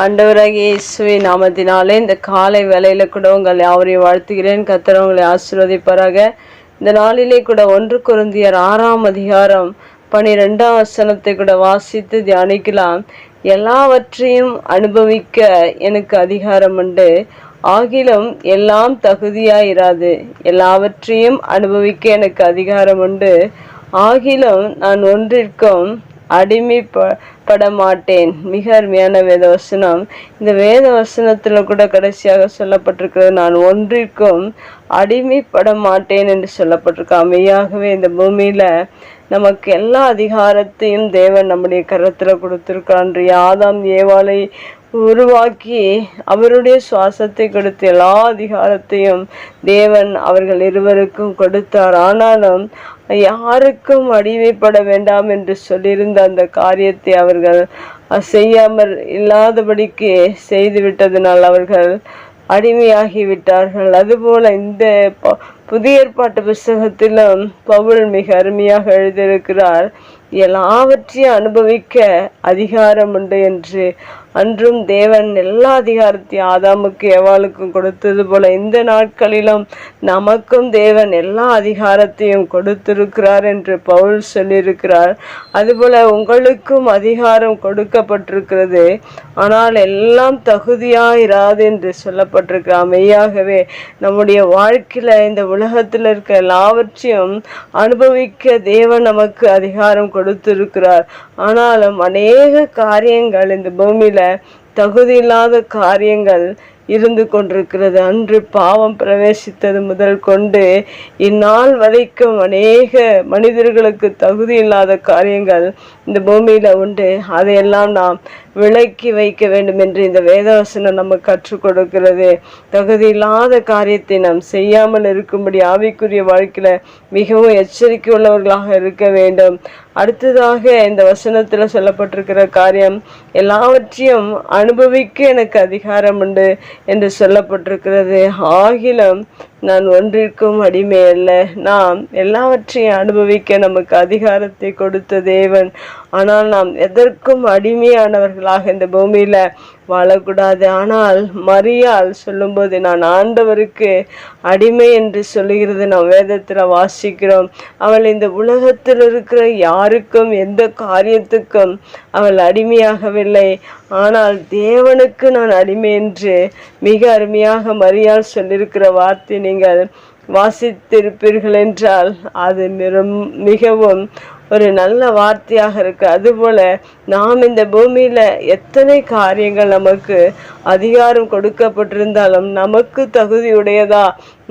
ஆண்டவராகிய இயேசுவின் நாமத்தினாலே இந்த காலை வேளையில கூட உங்கள் யாவரையும் வாழ்த்துகிறேன். கர்த்தர் உங்களை ஆசீர்வதிப்பாராக. இந்த நாளிலே கூட 1 கொரிந்தியர் 6ஆம் அதிகாரம் 12ஆம் வசனத்தை கூட வாசித்து தியானிக்கலாம். எல்லாவற்றையும் அனுபவிக்க எனக்கு அதிகாரம் உண்டு, ஆகிலும் எல்லாம் தகுதியாயிராது. எல்லாவற்றையும் அனுபவிக்க எனக்கு அதிகாரம் உண்டு, ஆகிலும் நான் ஒன்றிற்கும் அடிமைப்பட மாட்டேன். மிக அருமையான வேத வசனம். இந்த வேத வசனத்துல கூட கடைசியாக சொல்லப்பட்டிருக்கிறது, நான் ஒன்றிற்கும் அடிமைப்பட மாட்டேன் என்று சொல்லப்பட்டிருக்க. மெய்யாகவே இந்த பூமியில நமக்கு எல்லா அதிகாரத்தையும் தேவன் நம்முடைய கரத்துல கொடுத்திருக்கான். ஆதாம் ஏவாளை உருவாக்கி அவருடைய சுவாசத்தை கொடுத்து எல்லா அதிகாரத்தையும் தேவன் அவர்கள் இருவருக்கும் கொடுத்தார். ஆனாலும் யாருக்கும் அடிமைப்பட வேண்டாம் என்று சொல்லியிருந்த அந்த காரியத்தை அவர்கள் செய்யாமல் இல்லாதபடிக்கு செய்துவிட்டதனால் அவர்கள் அடிமையாகி விட்டார்கள். அதுபோல இந்த புதிய ஏற்பாட்டு புஸ்தகத்திலும் பவுல் மிக அருமையாக எழுதியிருக்கிறார், எல்லாவற்றையும் அனுபவிக்க அதிகாரம் உண்டு என்று. அன்றும் தேவன் எல்லா அதிகாரத்தையும் ஆதாமுக்கு ஏவாளுக்கும் கொடுத்தது போல இந்த நாட்களிலும் நமக்கும் தேவன் எல்லா அதிகாரத்தையும் கொடுத்திருக்கிறார் என்று பவுல் சொல்லியிருக்கிறார். அதுபோல உங்களுக்கும் அதிகாரம் கொடுக்கப்பட்டிருக்கிறது, ஆனால் எல்லாம் தகுதியாயிராது என்று சொல்லப்பட்டிருக்கிறார். மெய்யாகவே நம்முடைய வாழ்க்கையில இந்த உலகத்தில் இருக்க எல்லாவற்றையும் அனுபவிக்க தேவன் நமக்கு அதிகாரம் கொடுத்திருக்கிறார். ஆனாலும் அநேக காரியங்கள் இந்த பூமியில தகுதியில்லாத காரியங்கள் இருந்து கொண்டிருக்கிறது. அன்று பாவம் பிரவேசித்தது முதல் கொண்டு இந்நாள் வரைக்கும் அநேக மனிதர்களுக்கு தகுதி இல்லாத காரியங்கள் இந்த பூமியில உண்டு. அதையெல்லாம் நாம் விலக்கி வைக்க வேண்டும் என்று இந்த வேதவசனம் நமக்கு கற்றுக் கொடுக்கிறது. தகுதி இல்லாத காரியத்தை நாம் செய்யாமல் இருக்கும்படி ஆவிக்குரிய வாழ்க்கையில மிகவும் எச்சரிக்கை உள்ளவர்களாக இருக்க வேண்டும். அடுத்ததாக இந்த வசனத்துல சொல்லப்பட்டிருக்கிற காரியம், எல்லாவற்றையும் அனுபவிக்க எனக்கு அதிகாரம் உண்டு என்று சொல்லப்பட்டிருக்கிறது. ஆகிலும் நான் ஒன்றிற்கும் அடிமை அல்ல. நாம் எல்லாவற்றையும் அனுபவிக்க நமக்கு அதிகாரத்தை கொடுத்த தேவன். ஆனால் நாம் எதற்கும் அடிமையானவர்களாக இந்த பூமியில வாழக்கூடாது. ஆனால் மரியாள் சொல்லும்போது நான் ஆண்டவருக்கு அடிமை என்று சொல்லுகிறது நாம் வேதத்துல வாசிக்கிறோம். அவள் இந்த உலகத்தில் இருக்கிற யாருக்கும் எந்த காரியத்துக்கும் அவள் அடிமையாகவில்லை, ஆனால் தேவனுக்கு நான் அடிமை என்று மிக அருமையாக மரியாள் சொல்லியிருக்கிற வார்த்தை நீங்கள் வாசித்திருப்பீர்கள் என்றால் அது மிகவும் ஒரு நல்ல வார்த்தையாக இருக்கு. அதுபோல நாம் இந்த பூமியில எத்தனை காரியங்கள் நமக்கு அதிகாரம் கொடுக்கப்பட்டிருந்தாலும் நமக்கு தகுதியுடையதா,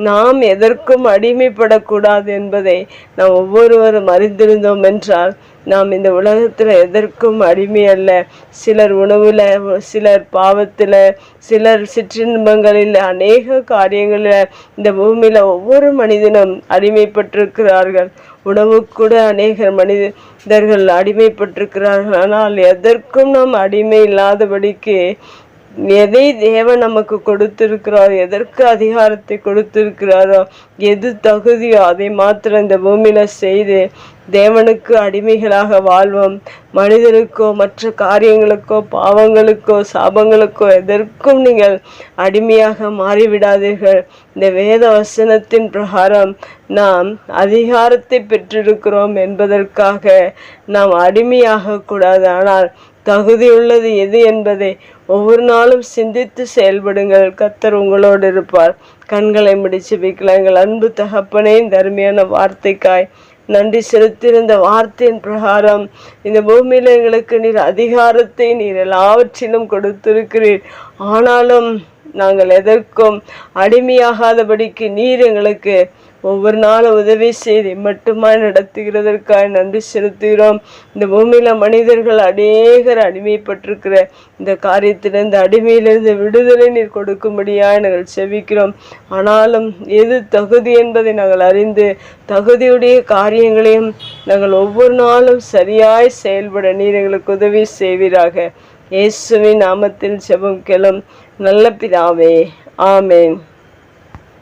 நாம் எதற்கும் அடிமைப்படக்கூடாது என்பதை நாம் ஒவ்வொருவரும் அறிந்திருந்தோம் என்றால் நாம் இந்த உலகத்துல எதற்கும் அடிமை அல்ல. சிலர் உணவுல, சிலர் பாவத்துல, சிலர் சிற்றின்பங்களில், அநேக காரியங்களில் இந்த பூமியில ஒவ்வொரு மனிதனும் அடிமைப்பட்டிருக்கிறார்கள். உணவு கூட அநேக மனிதர்கள் அடிமைப்பட்டிருக்கிறார்கள். ஆனால் எதற்கும் நாம் அடிமை இல்லாதபடிக்கு எதை தேவன் நமக்கு கொடுத்திருக்கிறாரோ, எதற்கு அதிகாரத்தை கொடுத்திருக்கிறாரோ, எது தகுதியோ அதை மாத்திரம் இந்த பூமியில செய்து தேவனுக்கு அடிமைகளாக வாழ்வோம். மனிதனுக்கோ மற்ற காரியங்களுக்கோ பாவங்களுக்கோ சாபங்களுக்கோ எதற்கும் நீங்கள் அடிமையாக மாறிவிடாதீர்கள். இந்த வேத வசனத்தின் பிரகாரம் நாம் அதிகாரத்தை பெற்றிருக்கிறோம் என்பதற்காக நாம் அடிமையாக கூடாது. ஆனால் தகுதியுள்ளது எது என்பதை ஒவ்வொரு நாளும் சிந்தித்து செயல்படுங்கள். கர்த்தர் உங்களோடு இருப்பார். கண்களை முடிச்சு வைக்கலாம். எங்கள் அன்பு தகப்பனே, இந்த அருமையான வார்த்தைக்காய் நன்றி செலுத்தியிருந்த வார்த்தையின் பிரகாரம் இந்த பூமியில எங்களுக்கு நீர் அதிகாரத்தை நீர் எல்லாவற்றிலும் கொடுத்திருக்கிறீர். ஆனாலும் நாங்கள் எதற்கும் அடிமையாகாதபடிக்கு நீர் எங்களுக்கு ஒவ்வொரு நாளும் உதவி செய்து மட்டுமாய் நடத்துகிறதற்காக நன்றி செலுத்துகிறோம். இந்த பூமியில மனிதர்கள் அநேகர் அடிமைப்பட்டிருக்கிற இந்த காரியத்திலிருந்து, அடிமையிலிருந்து விடுதலை நீர் கொடுக்கும்படியாக நாங்கள் செபிக்கிறோம். ஆனாலும் எது தகுதி என்பதை நாங்கள் அறிந்து தகுதியுடைய காரியங்களையும் நாங்கள் ஒவ்வொரு நாளும் சரியாய் செயல்பட நீர் எங்களுக்கு உதவி செய்வீராக. இயேசுவின் நாமத்தில் ஜெபம் கேளும் நல்ல பிதாவே, ஆமேன்.